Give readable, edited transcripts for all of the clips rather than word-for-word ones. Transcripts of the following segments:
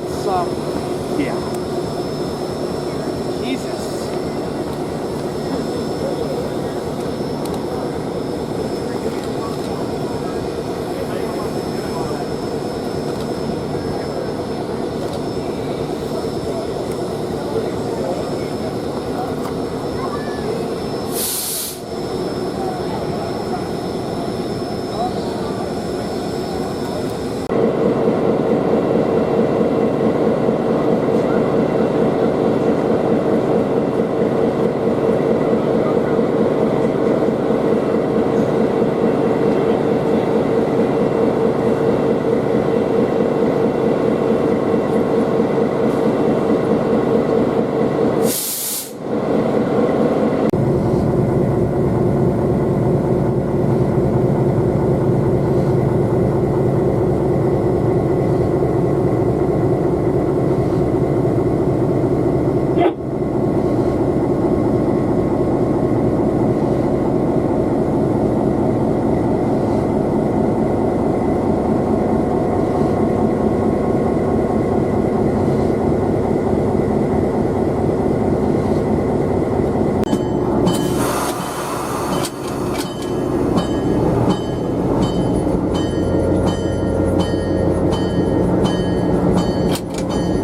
that's, yeah. Jesus.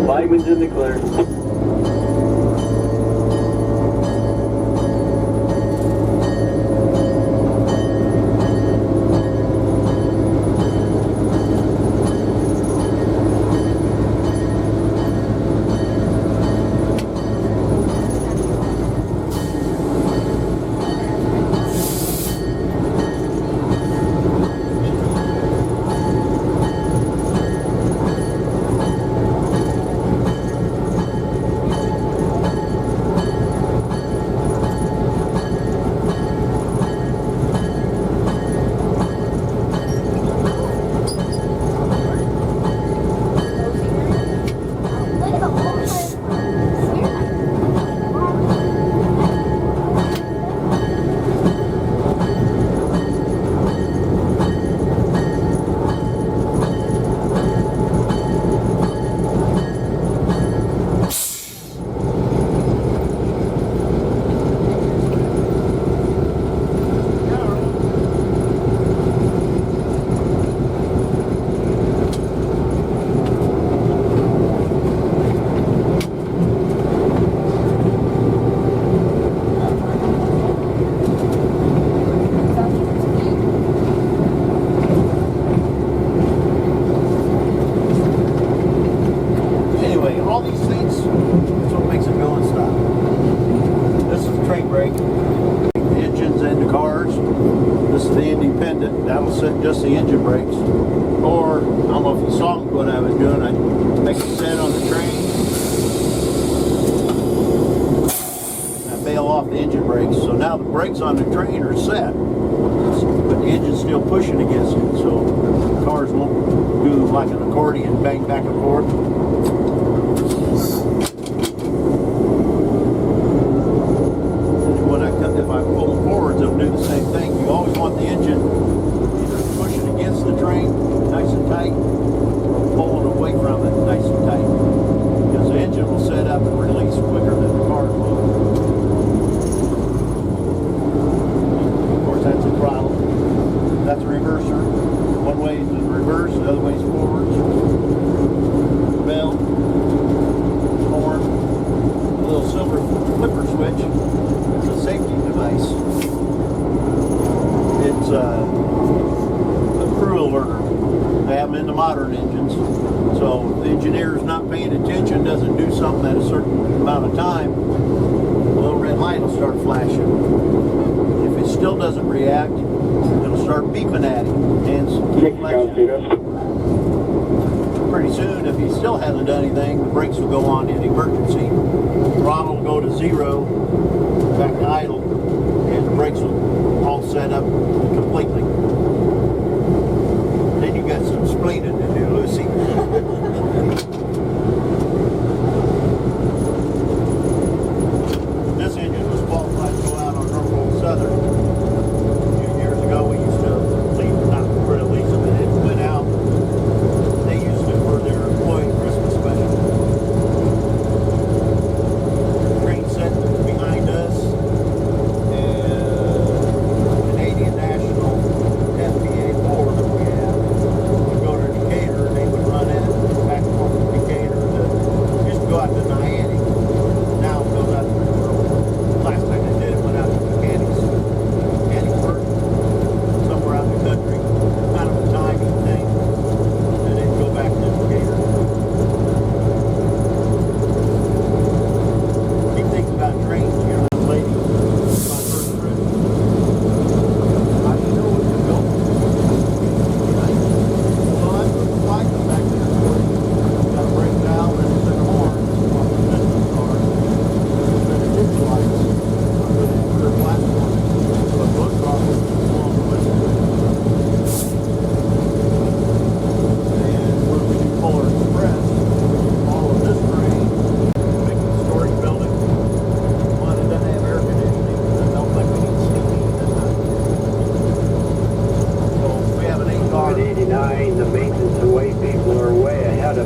Lightman's in the clear. Just the engine brakes, or I don't know if you saw what I was doing. I make it set on the train, I bail off the engine brakes, so now the brakes on the train are set, but the engine's still pushing against it, so the cars won't do like an accordion, bang back and forth. When if I pull them forwards, they'll do the same thing. You always want the engine against the train, nice and tight, pulling away from it, nice and tight. Because the engine will set up and release quicker than the car will. Of course, that's a throttle. That's a reverser. One way is reverse, the other way is forwards. Bell, horn, a little silver flipper switch. It's a safety device. It's crew alerter. They have them in the modern engines. So if the engineer's not paying attention, doesn't do something at a certain amount of time, the little red light will start flashing. If it still doesn't react, it'll start beeping at him. Hands keep flashing. Pretty soon, if he still hasn't done anything, the brakes will go on in emergency. Throttle will go to 0, back to idle, and the brakes will all set up completely. Then you got some explaining to do, Lucy. This engine was qualified to go out on Norfolk Southern. A few years ago, we used to lease, not really lease them, and it went out. They used it for their employee Christmas special.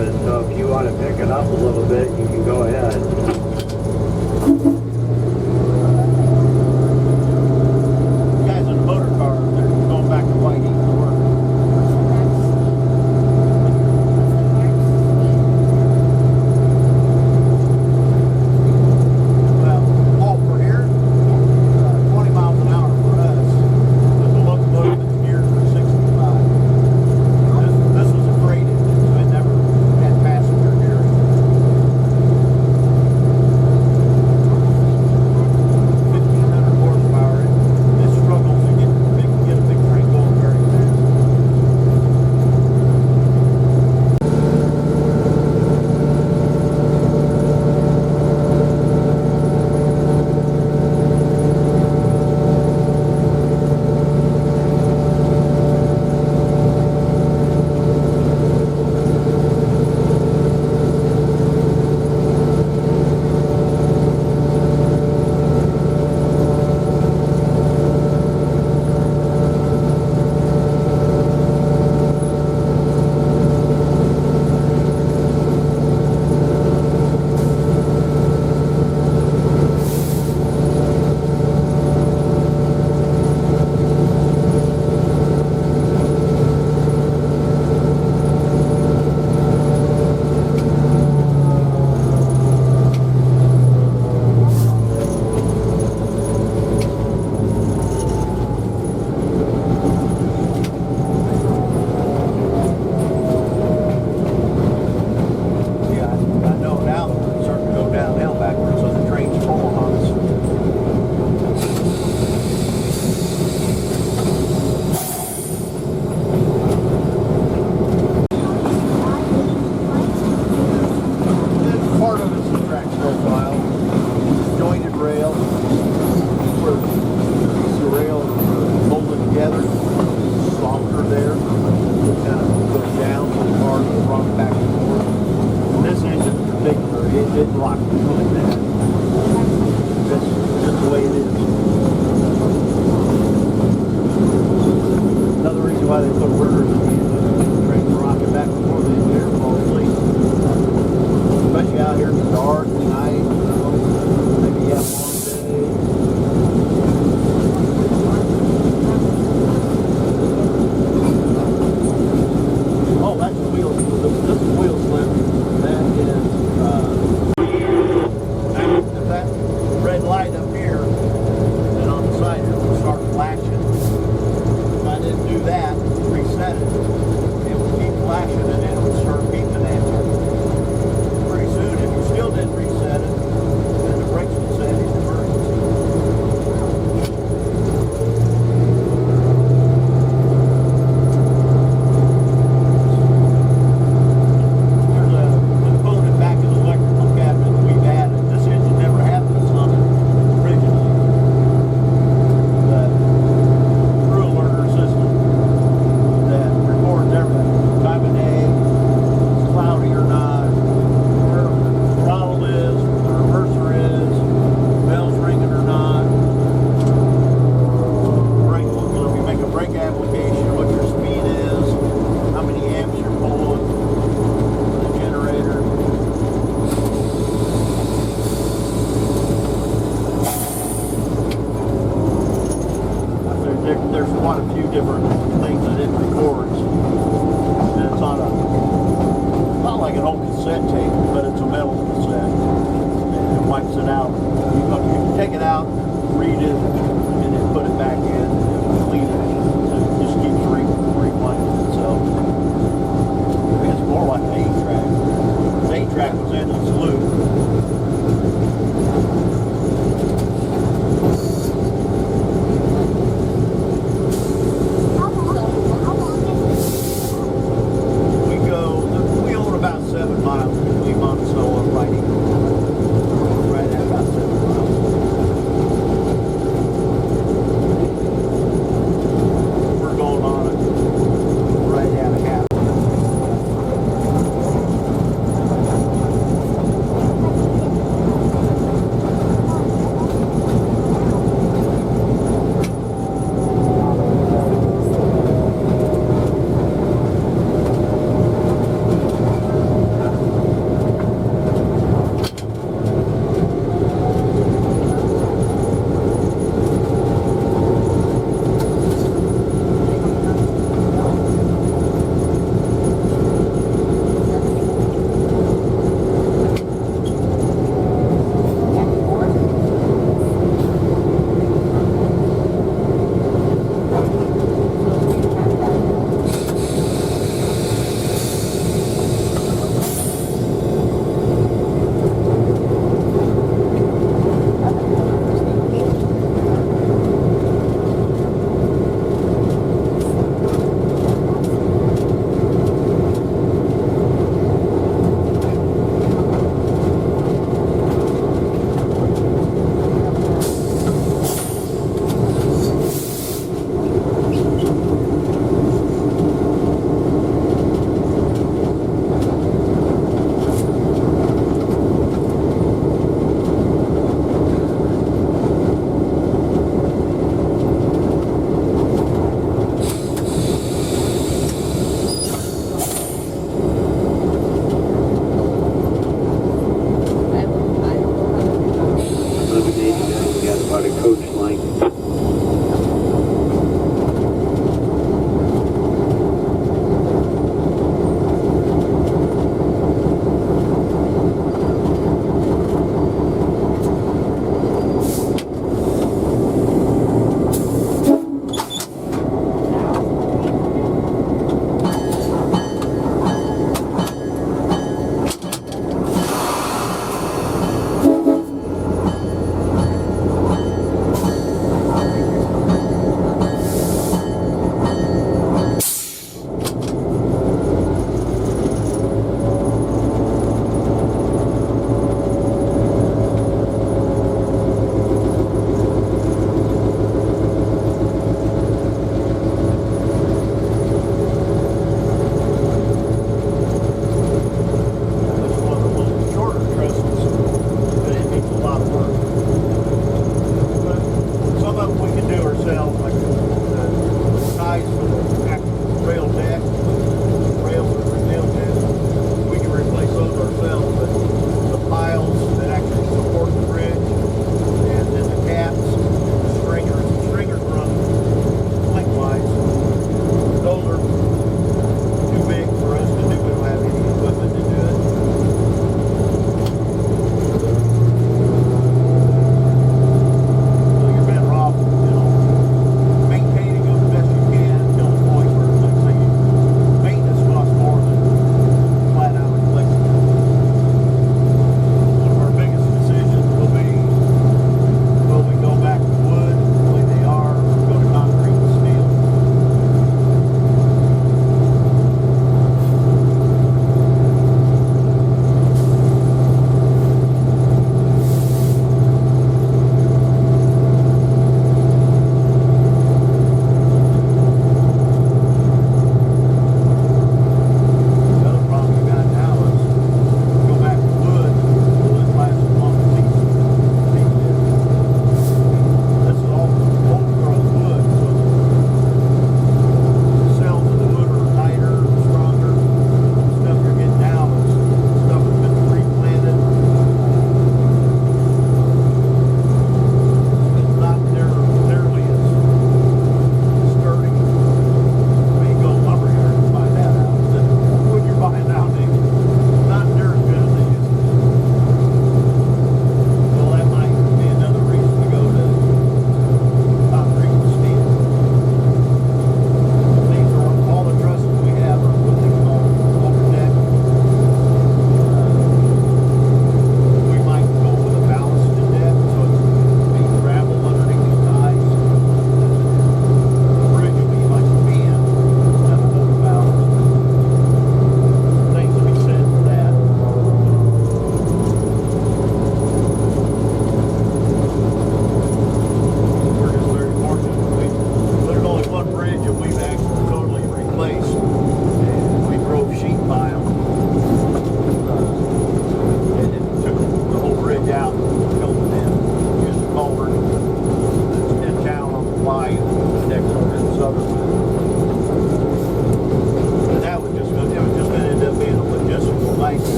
equipment, so if you want to pick it up a little bit, you can go ahead. Guys in the motor car, they're going back to White Heath to work. Well, all for here, 20 miles an hour for us, but the locomotive is geared for 65. This was a freight engine, so it never had passenger gearing. 1,500 horsepower. It struggles to get a big train going very fast. Yeah, I know now that we're starting to go downhill backwards, so the train's pulling on us. Part of it's the track profile, jointed rail, where the piece of rail are molded together, softer there, it kind of goes down so the cars will rock back and forth. And this engine in particular, it rocks really bad. That's just the way it is. Another reason why they put whirlers in the engine, the train's rocking back and forth, the engineer falls asleep. Especially out here in the dark at night, you know, maybe you have a long day. Oh, that's the wheel. This is wheel slip. That is, if that red light up here and on the side here will start flashing. If I didn't do that, reset it, it would keep flashing and then it would start beeping at you. Pretty soon, if you still didn't reset it, then the brakes would set in emergency. There's a component back in the electrical cabinet that we've added. This engine never had this on it originally. The crew alerter system that records everything, time of day, it's cloudy or not, where the throttle is, where the reverser is, bells ringing or not. Brake, so if you make a brake application, what your speed is, how many amps you're pulling, the generator. There's quite a few different things that it records. And it's on not like an old cassette tape, but it's a metal cassette. And it wipes it out. You can take it out, read it, and then put it back in and clean it. It just keeps replaying itself. It's more like an 8-track. The 8-track was in its loop. We own about 7 miles between Monticello and White Heath. Right at about 7 miles. We're going on it right at a half.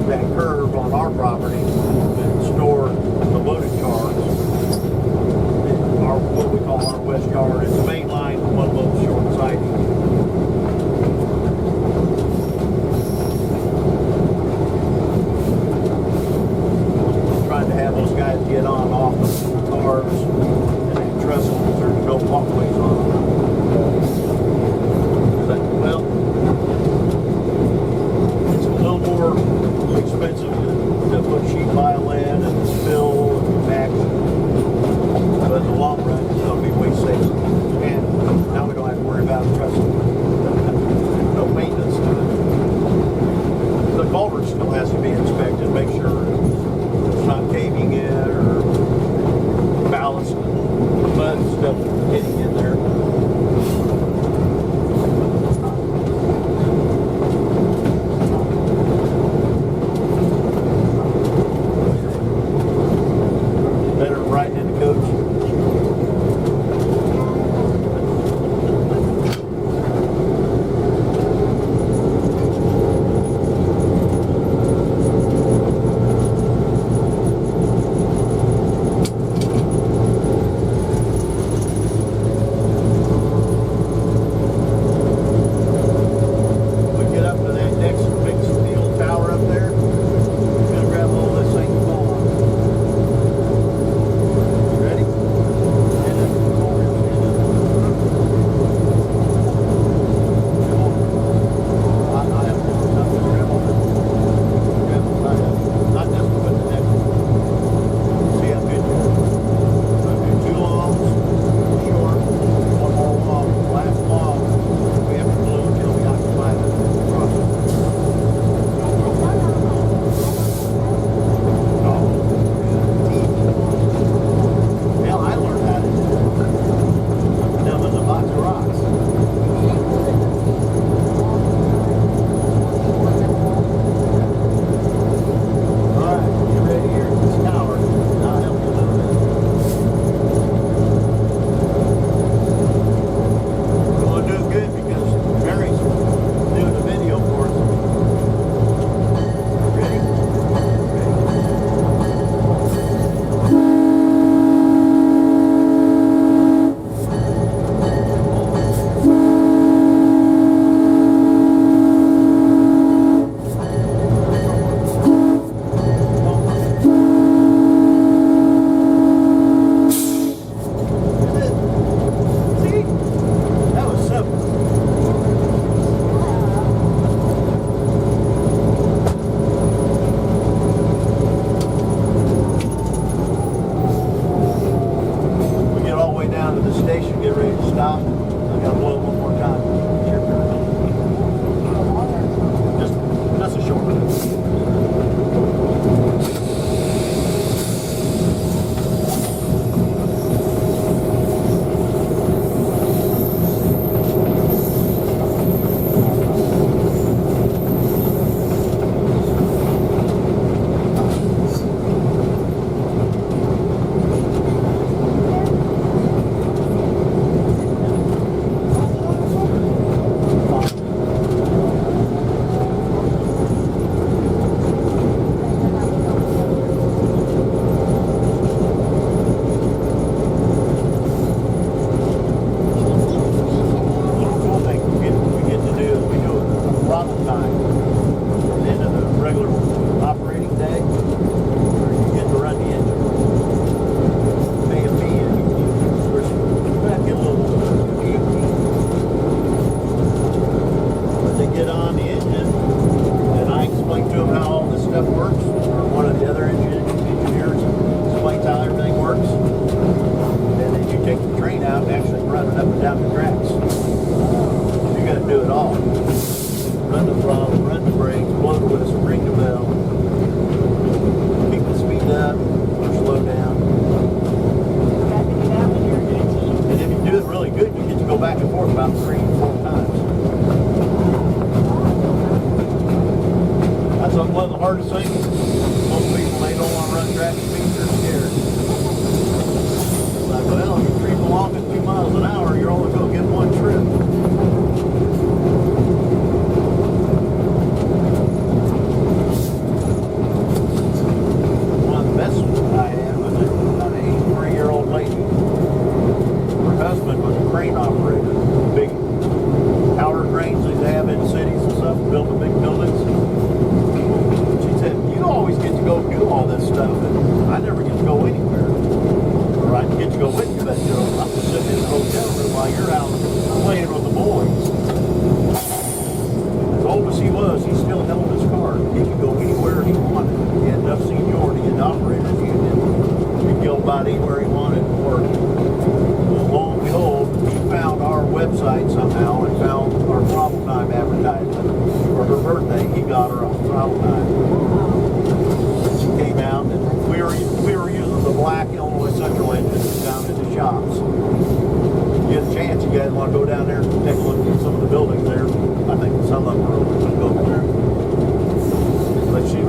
that curve on our property and store the loaded cars. Our, what we call our west yard is the main line, one little short siding. Trying to have those guys get on and off the cars and then trestle because there's no walkways on them. But, well, it's a little more expensive to put sheet vinyl in and fill and pack. But in the long run, it's going to be way safer. And now we don't have to worry about trestle. No maintenance to it. The culvert still has to be inspected, make sure it's not caving in or ballast and mud and stuff getting in there. Better than riding in the coach.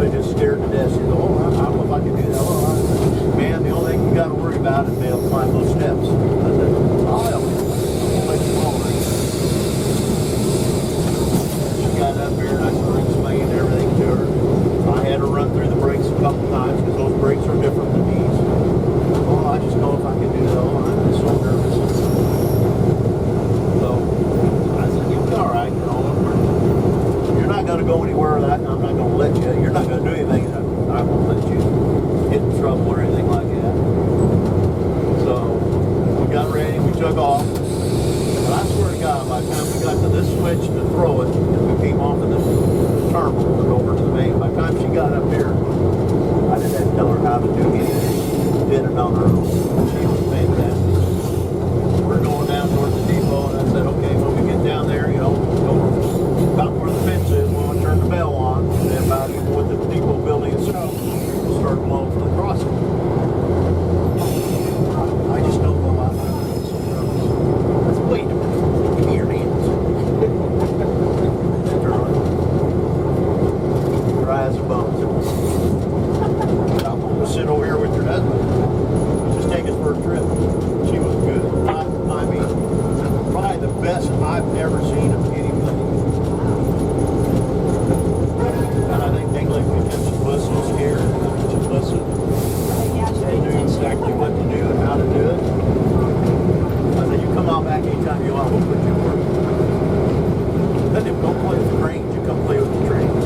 really just scared to death. She said, oh, I don't know if I can do that. Oh, man, the only thing you got to worry about is being able to climb those steps. I said, I'll help you. I'll let you roll it. She got up there and I started explaining everything to her. I had her run through the brakes a couple times because those brakes are different than these. Oh, I just know if I can do that. Oh, I'm just so nervous. So I said, you'll be all right. You know, you're not going to go anywhere that I'm not going to let you. You're not going to do anything that I won't let you get in trouble or anything like that. So we got ready. We took off. And I swear to God, by the time we got to this switch to throw it, and we came off of the terminal and over to the main, by the time she got up here, I didn't have to tell her how to do anything. She did it on her own. She was fantastic. We're going down towards the depot, and I said, okay, when we get down there, you know, go about where the fence is, we'll turn the bell on, and then about even with the depot building itself, we'll start blowing for the crossing. I just don't go out there. I said, wait a minute, give me your hands. Dry as a bone. I'm going to sit over here with your husband. Just take his first trip. She was good. I mean, probably the best I've ever seen of anybody. And I think they like because she wasn't scared. She wasn't. They knew exactly what to do and how to do it. I said, you come out back anytime you want, we'll put you to work. Then if you don't play with the trains, you come play with the trains.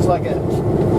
Like that.